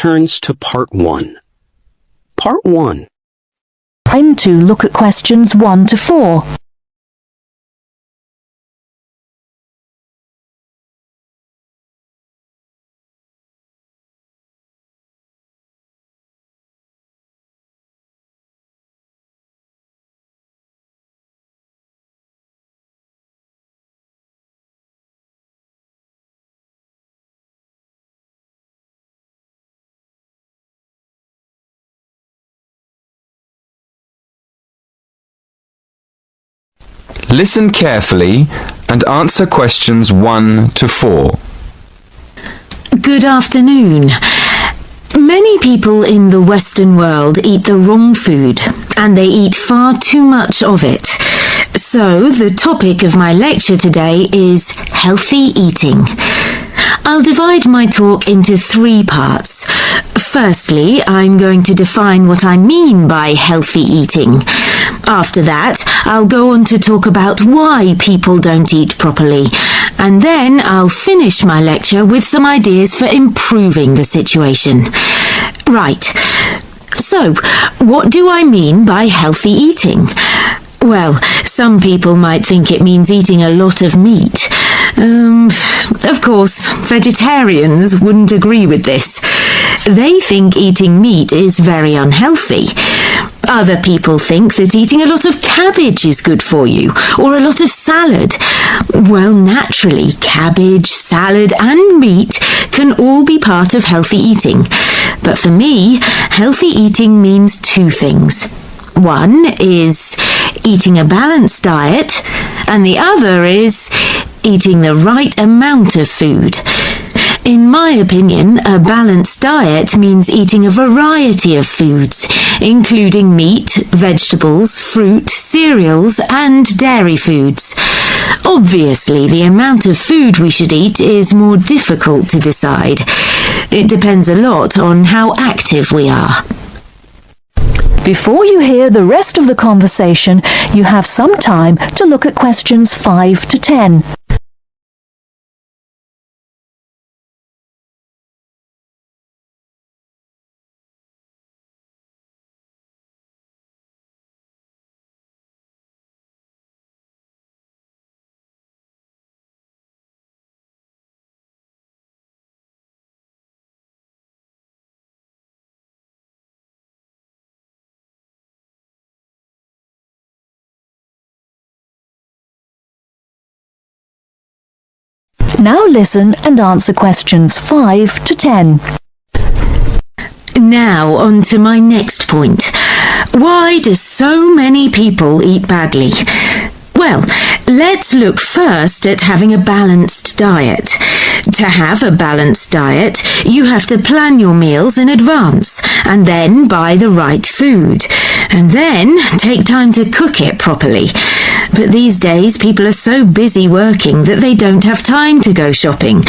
turns to Part 1. Part 1. Time to look at questions 1 to 4. Listen carefully and answer questions 1 to 4. Good afternoon. Many people in the Western world eat the wrong food, and they eat far too much of it. So, the topic of my lecture today is healthy eating. I'll divide my talk into 3 parts. Firstly, I'm going to define what I mean by healthy eating. After that, I'll go on to talk about why people don't eat properly. And then I'll finish my lecture with some ideas for improving the situation. Right. So, what do I mean by healthy eating? Well, some people might think it means eating a lot of meat. Of course, vegetarians wouldn't agree with this. They think eating meat is very unhealthy. Other people think that eating a lot of cabbage is good for you, or a lot of salad. Well, naturally, cabbage, salad and meat can all be part of healthy eating. But for me, healthy eating means 2 things. One is eating a balanced diet, and the other is eating the right amount of food. In my opinion, a balanced diet means eating a variety of foods, including meat, vegetables, fruit, cereals, and dairy foods. Obviously, the amount of food we should eat is more difficult to decide. It depends a lot on how active we are. Before you hear the rest of the conversation, you have some time to look at questions 5 to 10. Now listen and answer questions 5 to 10. Now on to my next point. Why do so many people eat badly? Well, let's look first at having a balanced diet. To have a balanced diet, you have to plan your meals in advance and then buy the right food. And then take time to cook it properly. But these days, people are so busy working that they don't have time to go shopping.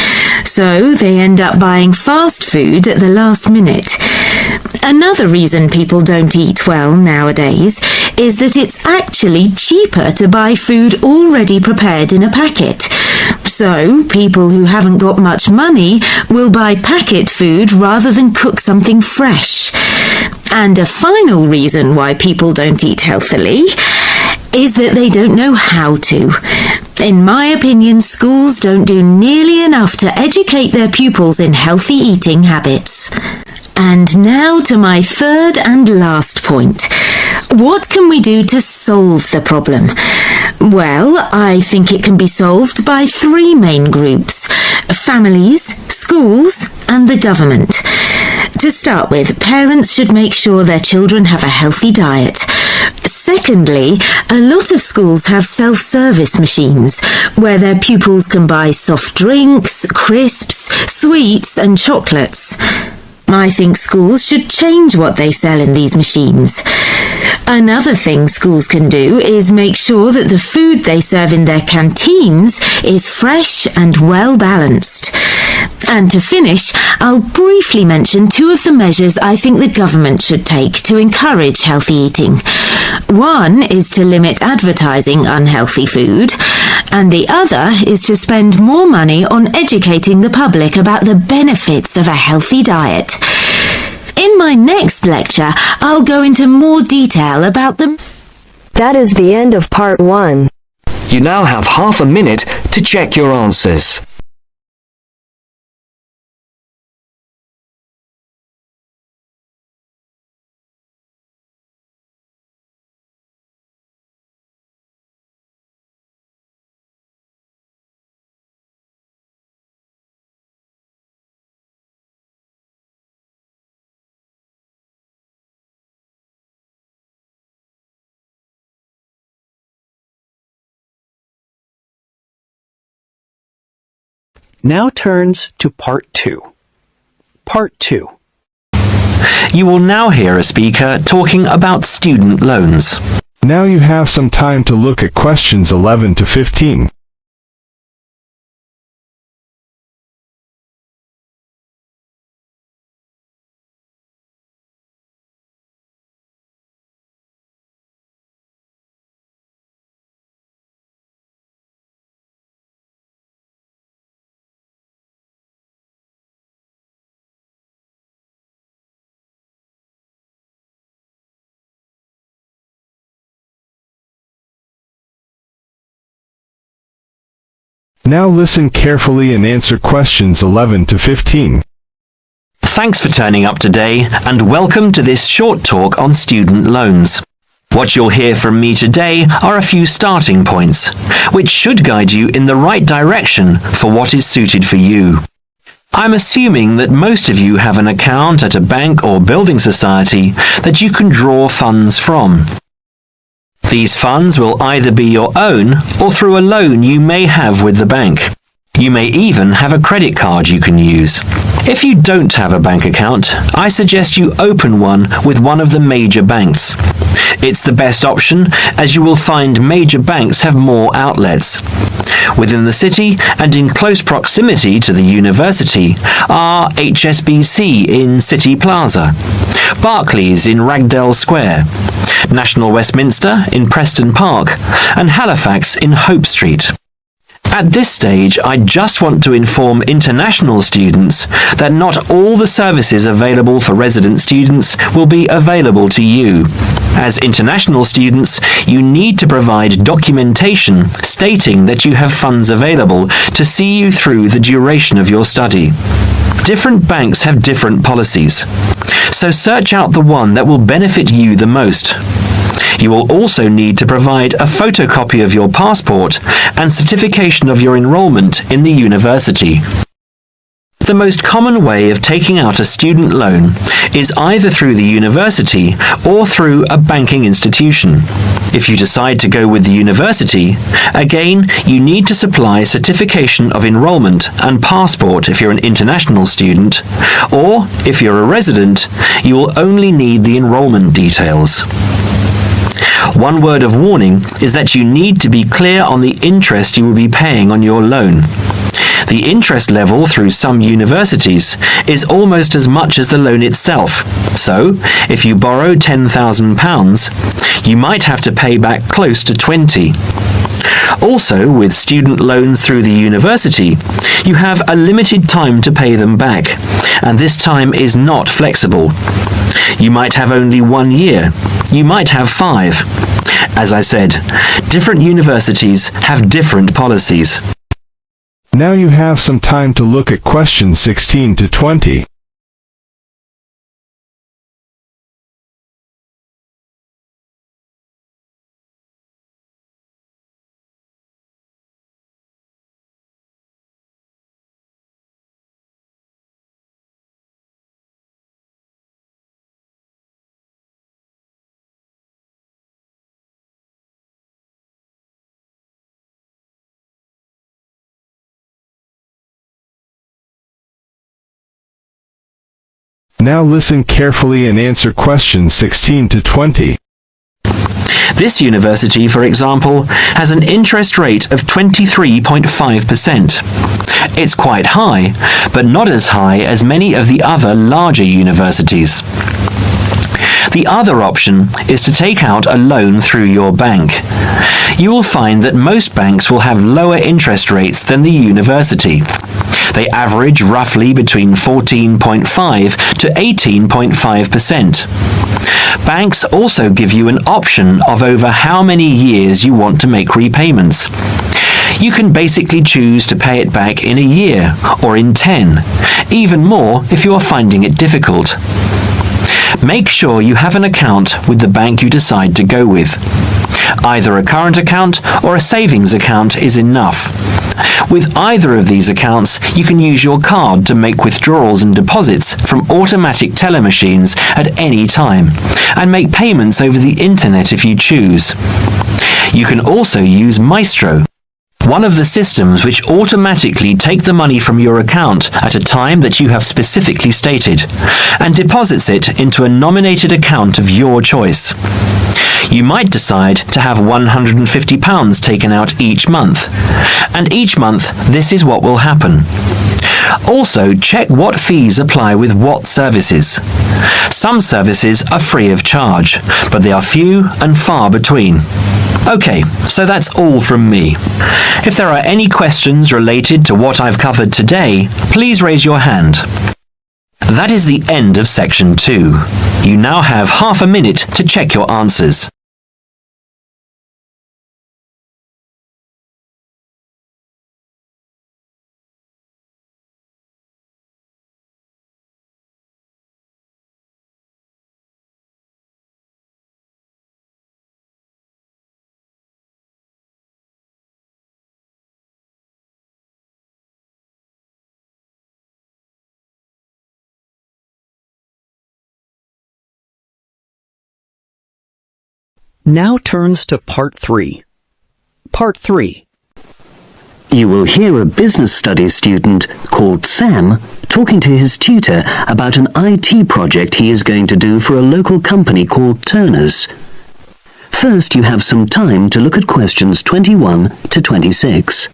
So they end up buying fast food at the last minute. Another reason people don't eat well nowadays is that it's actually cheaper to buy food already prepared in a packet. So people who haven't got much money will buy packet food rather than cook something fresh. And a final reason why people don't eat healthily is that they don't know how to. In my opinion, schools don't do nearly enough to educate their pupils in healthy eating habits. And now to my third and last point. What can we do to solve the problem? Well, I think it can be solved by 3 main groups: families, schools, and the government. To start with, parents should make sure their children have a healthy diet. Secondly, a lot of schools have self-service machines where their pupils can buy soft drinks, crisps, sweets, and chocolates. I think schools should change what they sell in these machines. Another thing schools can do is make sure that the food they serve in their canteens is fresh and well balanced. And to finish, I'll briefly mention 2 of the measures I think the government should take to encourage healthy eating. One is to limit advertising unhealthy food, and the other is to spend more money on educating the public about the benefits of a healthy diet. In my next lecture, I'll go into more detail about them. That is the end of part 1. You now have half a minute to check your answers. Now turns to Part 2. Part 2. You will now hear a speaker talking about student loans. Now you have some time to look at questions 11 to 15. Now listen carefully and answer questions 11 to 15. Thanks for turning up today and welcome to this short talk on student loans. What you'll hear from me today are a few starting points, which should guide you in the right direction for what is suited for you. I'm assuming that most of you have an account at a bank or building society that you can draw funds from. These funds will either be your own or through a loan you may have with the bank. You may even have a credit card you can use. If you don't have a bank account, I suggest you open one with one of the major banks. It's the best option as you will find major banks have more outlets. Within the city and in close proximity to the university are HSBC in City Plaza, Barclays in Ragdale Square, National Westminster in Preston Park, and Halifax in Hope Street. At this stage, I just want to inform international students that not all the services available for resident students will be available to you. As international students, you need to provide documentation stating that you have funds available to see you through the duration of your study. Different banks have different policies, so search out the one that will benefit you the most. You will also need to provide a photocopy of your passport and certification of your enrollment in the university. The most common way of taking out a student loan is either through the university or through a banking institution. If you decide to go with the university, again, you need to supply certification of enrollment and passport if you're an international student, or if you're a resident, you will only need the enrollment details. One word of warning is that you need to be clear on the interest you will be paying on your loan. The interest level through some universities is almost as much as the loan itself. So, if you borrow £10,000, you might have to pay back close to 20. Also, with student loans through the university, you have a limited time to pay them back, and this time is not flexible. You might have only 1 year. You might have 5. As I said, different universities have different policies. Now you have some time to look at questions 16 to 20. Now listen carefully and answer questions 16 to 20. This university, for example, has an interest rate of 23.5%. It's quite high, but not as high as many of the other larger universities. The other option is to take out a loan through your bank. you will find that most banks will have lower interest rates than the university. They average roughly between 14.5 to 18.5%. Banks also give you an option of over how many years you want to make repayments. You can basically choose to pay it back in a year or in 10, even more if you are finding it difficult. Make sure you have an account with the bank you decide to go with. Either a current account or a savings account is enough. With either of these accounts, you can use your card to make withdrawals and deposits from automatic teller machines at any time, and make payments over the internet if you choose. You can also use Maestro, one of the systems which automatically take the money from your account at a time that you have specifically stated, and deposits it into a nominated account of your choice. You might decide to have £150 taken out each month, and each month this is what will happen. Also, check what fees apply with what services. Some services are free of charge, but they are few and far between. Okay, so that's all from me. If there are any questions related to what I've covered today, please raise your hand. That is the end of section 2. You now have half a minute to check your answers. Now turns to Part 3. Part 3. You will hear a business studies student called Sam talking to his tutor about an IT project he is going to do for a local company called Turner's. First, you have some time to look at questions 21 to 26.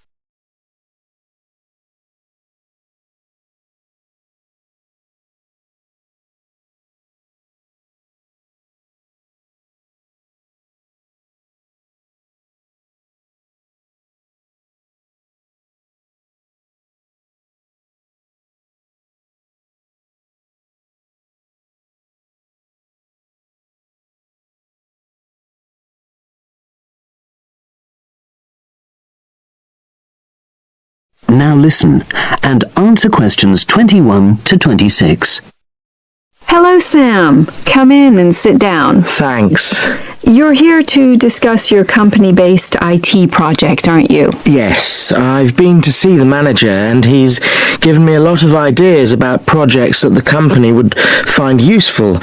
Now listen and answer questions 21 to 26. Hello, Sam. Come in and sit down. Thanks. You're here to discuss your company-based IT project, aren't you? Yes, I've been to see the manager and he's given me a lot of ideas about projects that the company would find useful.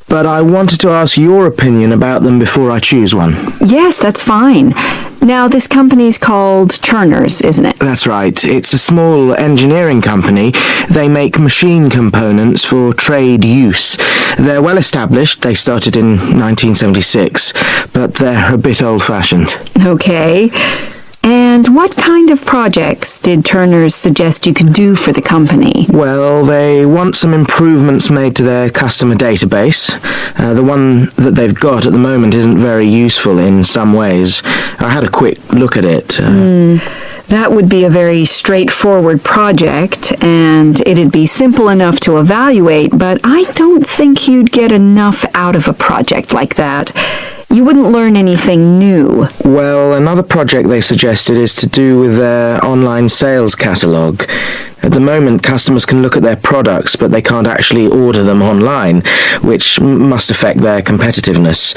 But I wanted to ask your opinion about them before I choose one. Yes, that's fine. Now, this company's called Turner's, isn't it? That's right. It's a small engineering company. They make machine components for trade use. They're well established. They started in 1976, but they're a bit old-fashioned. Okay. And what kind of projects did Turner's suggest you could do for the company? Well, they want some improvements made to their customer database. The one that they've got at the moment isn't very useful in some ways. I had a quick look at it. That would be a very straightforward project, and it'd be simple enough to evaluate, but I don't think you'd get enough out of a project like that. You wouldn't learn anything new. Well, another project they suggested is to do with their online sales catalogue. At the moment, customers can look at their products, but they can't actually order them online, which must affect their competitiveness.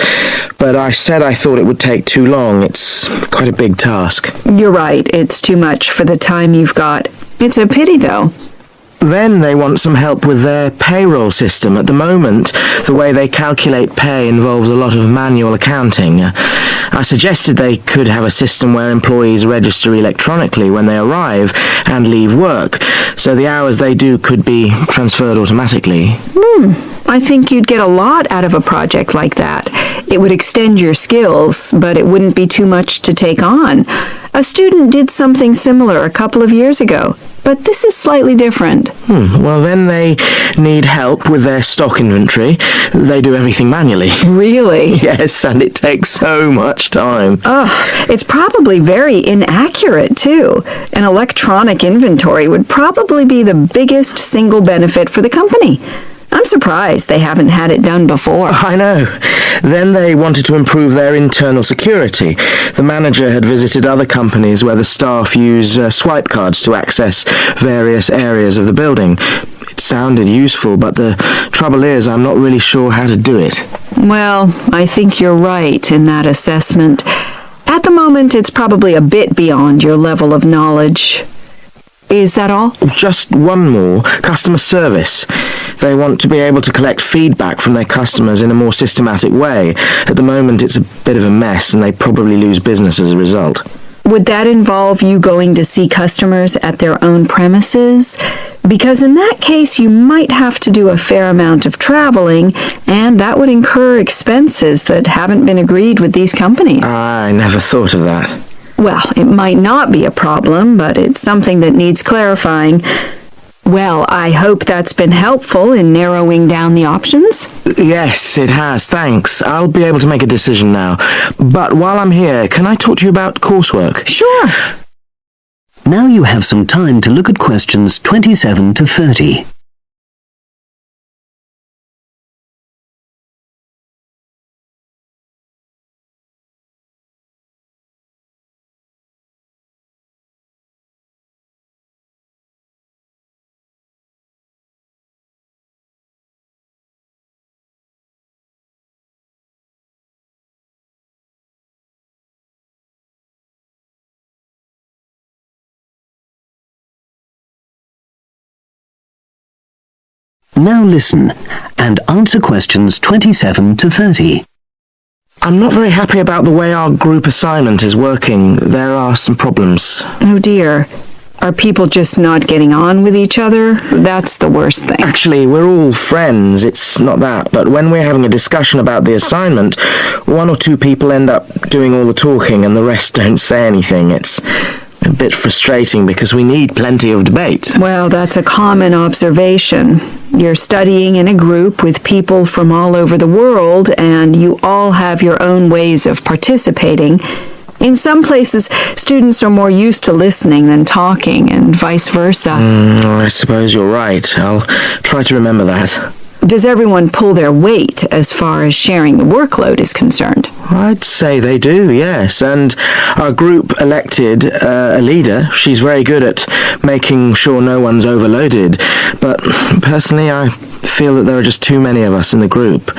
But I said I thought it would take too long. It's quite a big task. You're right. It's too much for the time you've got. It's a pity, though. Then they want some help with their payroll system. At the moment, the way they calculate pay involves a lot of manual accounting. I suggested they could have a system where employees register electronically when they arrive and leave work, so the hours they do could be transferred automatically. I think you'd get a lot out of a project like that. It would extend your skills, but it wouldn't be too much to take on. A student did something similar a couple of years ago. but this is slightly different. Well, then they need help with their stock inventory. They do everything manually. Really? Yes, and it takes so much time. It's probably very inaccurate, too. An electronic inventory would probably be the biggest single benefit for the company. I'm surprised they haven't had it done before. I know. Then they wanted to improve their internal security. The manager had visited other companies where the staff use swipe cards to access various areas of the building. It sounded useful, but the trouble is I'm not really sure how to do it. Well, I think you're right in that assessment. At the moment, it's probably a bit beyond your level of knowledge. Is that all? Just one more. Customer service. They want to be able to collect feedback from their customers in a more systematic way. At the moment, it's a bit of a mess, and they probably lose business as a result. Would that involve you going to see customers at their own premises? Because in that case, you might have to do a fair amount of traveling, and that would incur expenses that haven't been agreed with these companies. I never thought of that. Well, it might not be a problem, but it's something that needs clarifying. Well, I hope that's been helpful in narrowing down the options. Yes, it has, thanks. I'll be able to make a decision now. But while I'm here, can I talk to you about coursework? Sure. Now you have some time to look at questions 27 to 30. Now listen and answer questions 27 to 30. I'm not very happy about the way our group assignment is working. There are some problems. Oh dear. Are people just not getting on with each other? That's the worst thing. Actually, we're all friends. It's not that. But when we're having a discussion about the assignment, one or two people end up doing all the talking and the rest don't say anything. It's a bit frustrating because we need plenty of debate. Well, that's a common observation. You're studying in a group with people from all over the world, and you all have your own ways of participating. In some places, students are more used to listening than talking, and vice versa. I suppose you're right. I'll try to remember that. Does everyone pull their weight as far as sharing the workload is concerned? I'd say they do, yes. And our group elected a leader. She's very good at making sure no one's overloaded. But personally, I feel that there are just too many of us in the group.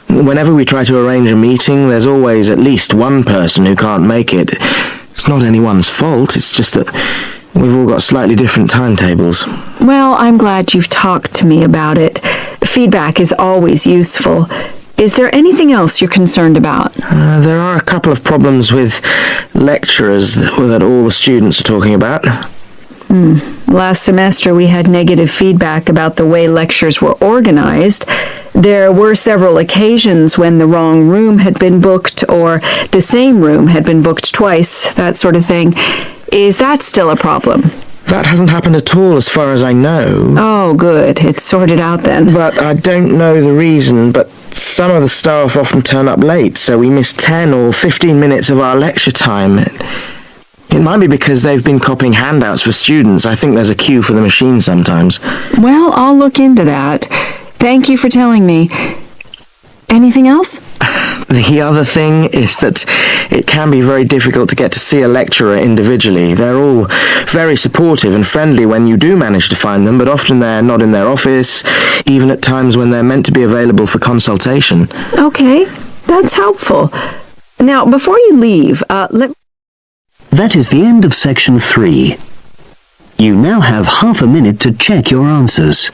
Whenever we try to arrange a meeting, there's always at least one person who can't make it. It's not anyone's fault, it's just that we've all got slightly different timetables. Well, I'm glad you've talked to me about it. Feedback is always useful. Is there anything else you're concerned about? There are a couple of problems with lecturers that all the students are talking about. Last semester we had negative feedback about the way lectures were organized. There were several occasions when the wrong room had been booked or the same room had been booked twice, that sort of thing. Is that still a problem? That hasn't happened at all as far as I know. Oh, good. It's sorted out then. But I don't know the reason, but some of the staff often turn up late, so we miss 10 or 15 minutes of our lecture time. It might be because they've been copying handouts for students. I think there's a queue for the machine sometimes. Well, I'll look into that. Thank you for telling me. Anything else? The other thing is that it can be very difficult to get to see a lecturer individually. They're all very supportive and friendly when you do manage to find them, but often they're not in their office, even at times when they're meant to be available for consultation. Okay, that's helpful. Now, before you leave, That is the end of section 3. You now have half a minute to check your answers.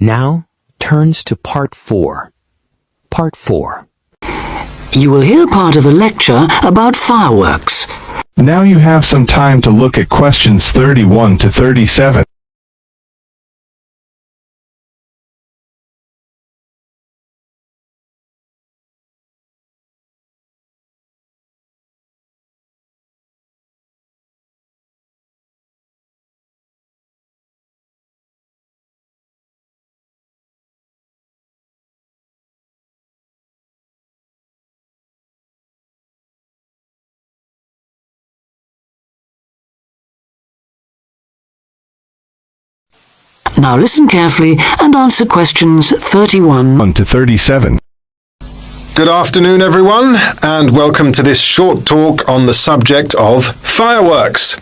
Now turns to Part 4. Part 4. You will hear part of a lecture about fireworks. Now you have some time to look at questions 31 to 37. Now listen carefully and answer questions 31 to 37. Good afternoon, everyone, and welcome to this short talk on the subject of fireworks.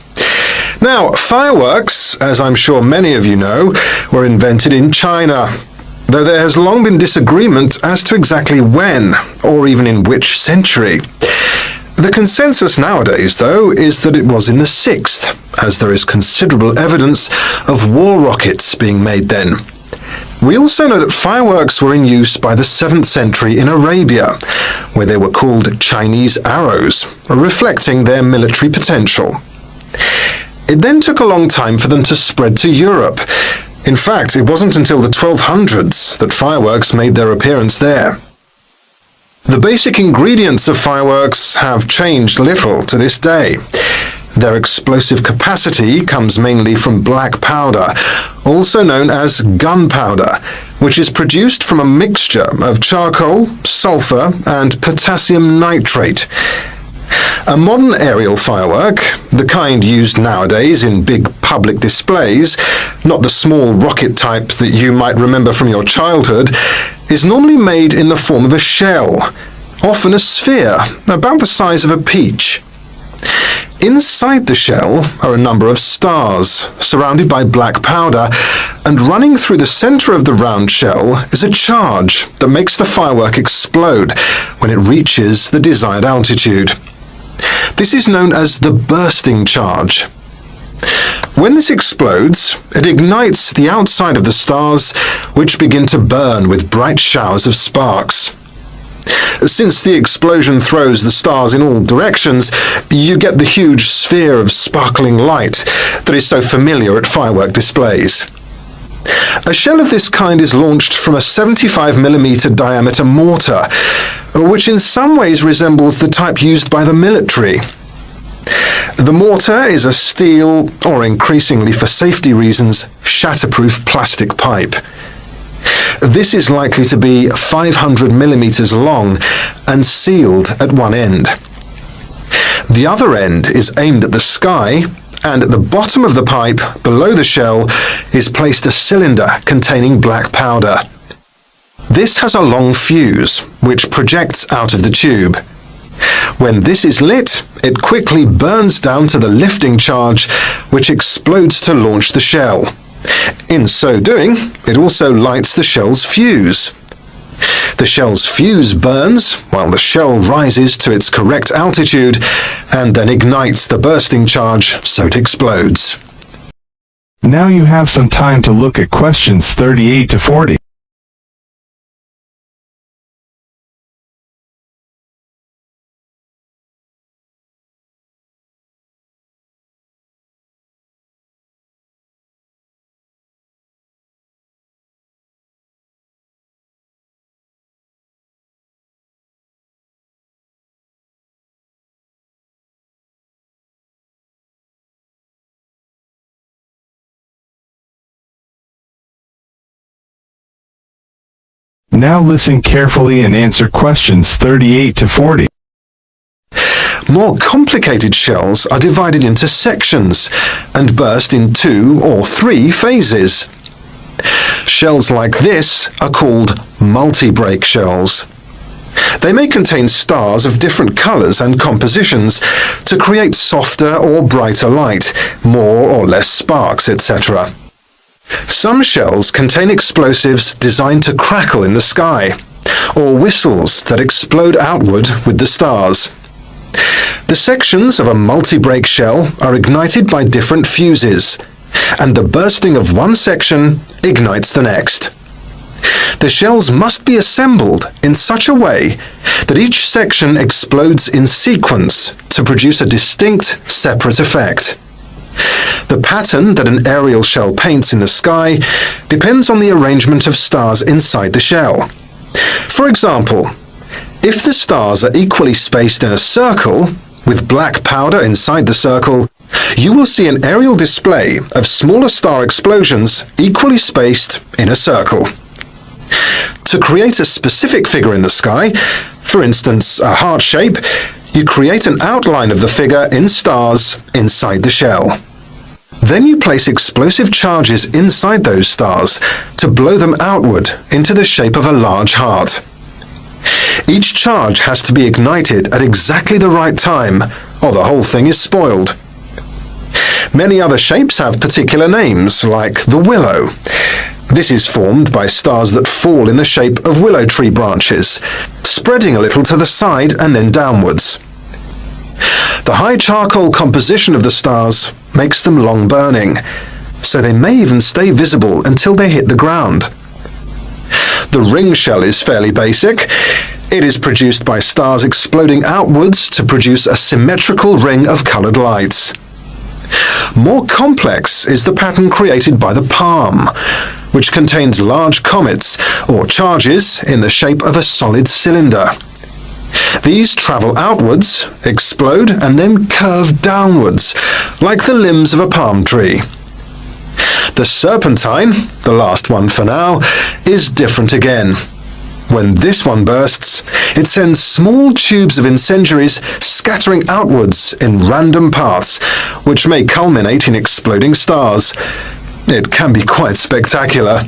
Now, fireworks, as I'm sure many of you know, were invented in China, though there has long been disagreement as to exactly when, or even in which century. The consensus nowadays, though, is that it was in the 6th, as there is considerable evidence of war rockets being made then. We also know that fireworks were in use by the 7th century in Arabia, where they were called Chinese arrows, reflecting their military potential. It then took a long time for them to spread to Europe. In fact, it wasn't until the 1200s that fireworks made their appearance there. The basic ingredients of fireworks have changed little to this day. Their explosive capacity comes mainly from black powder, also known as gunpowder, which is produced from a mixture of charcoal, sulfur, and potassium nitrate. A modern aerial firework, the kind used nowadays in big public displays, not the small rocket type that you might remember from your childhood, is normally made in the form of a shell, often a sphere, about the size of a peach. Inside the shell are a number of stars, surrounded by black powder, and running through the center of the round shell is a charge that makes the firework explode when it reaches the desired altitude. This is known as the bursting charge. When this explodes, it ignites the outside of the stars, which begin to burn with bright showers of sparks. Since the explosion throws the stars in all directions, you get the huge sphere of sparkling light that is so familiar at firework displays. A shell of this kind is launched from a 75mm diameter mortar, which in some ways resembles the type used by the military. The mortar is a steel, or increasingly for safety reasons, shatterproof plastic pipe. This is likely to be 500mm long and sealed at one end. The other end is aimed at the sky, and at the bottom of the pipe, below the shell, is placed a cylinder containing black powder. This has a long fuse, which projects out of the tube. When this is lit, it quickly burns down to the lifting charge, which explodes to launch the shell. In so doing, it also lights the shell's fuse. The shell's fuse burns while the shell rises to its correct altitude and then ignites the bursting charge so it explodes. Now you have some time to look at questions 38 to 40. Now listen carefully and answer questions 38 to 40. More complicated shells are divided into sections and burst in 2 or 3 phases. Shells like this are called multi-break shells. They may contain stars of different colors and compositions to create softer or brighter light, more or less sparks, etc. Some shells contain explosives designed to crackle in the sky, or whistles that explode outward with the stars. The sections of a multi-break shell are ignited by different fuses, and the bursting of one section ignites the next. The shells must be assembled in such a way that each section explodes in sequence to produce a distinct, separate effect. The pattern that an aerial shell paints in the sky depends on the arrangement of stars inside the shell. For example, if the stars are equally spaced in a circle, with black powder inside the circle, you will see an aerial display of smaller star explosions equally spaced in a circle. To create a specific figure in the sky, for instance a heart shape, you create an outline of the figure in stars inside the shell. Then you place explosive charges inside those stars to blow them outward into the shape of a large heart. Each charge has to be ignited at exactly the right time, or the whole thing is spoiled. Many other shapes have particular names, like the willow. This is formed by stars that fall in the shape of willow tree branches, spreading a little to the side and then downwards. The high charcoal composition of the stars makes them long burning, so they may even stay visible until they hit the ground. The ring shell is fairly basic. It is produced by stars exploding outwards to produce a symmetrical ring of coloured lights. More complex is the pattern created by the palm, which contains large comets or charges in the shape of a solid cylinder. These travel outwards, explode, and then curve downwards, like the limbs of a palm tree. The serpentine, the last one for now, is different again. When this one bursts, it sends small tubes of incendiaries scattering outwards in random paths, which may culminate in exploding stars. It can be quite spectacular.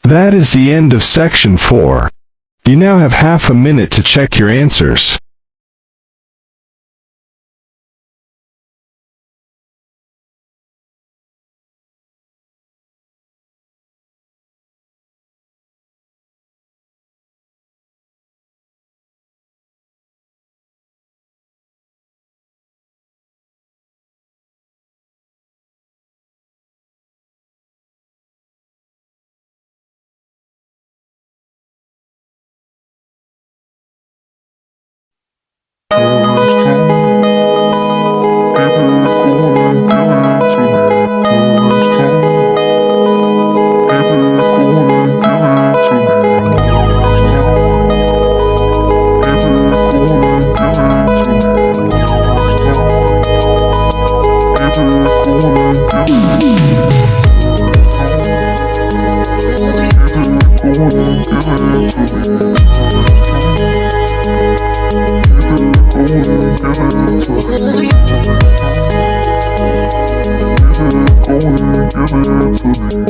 That is the end of section 4. You now have half a minute to check your answers. Give it to me.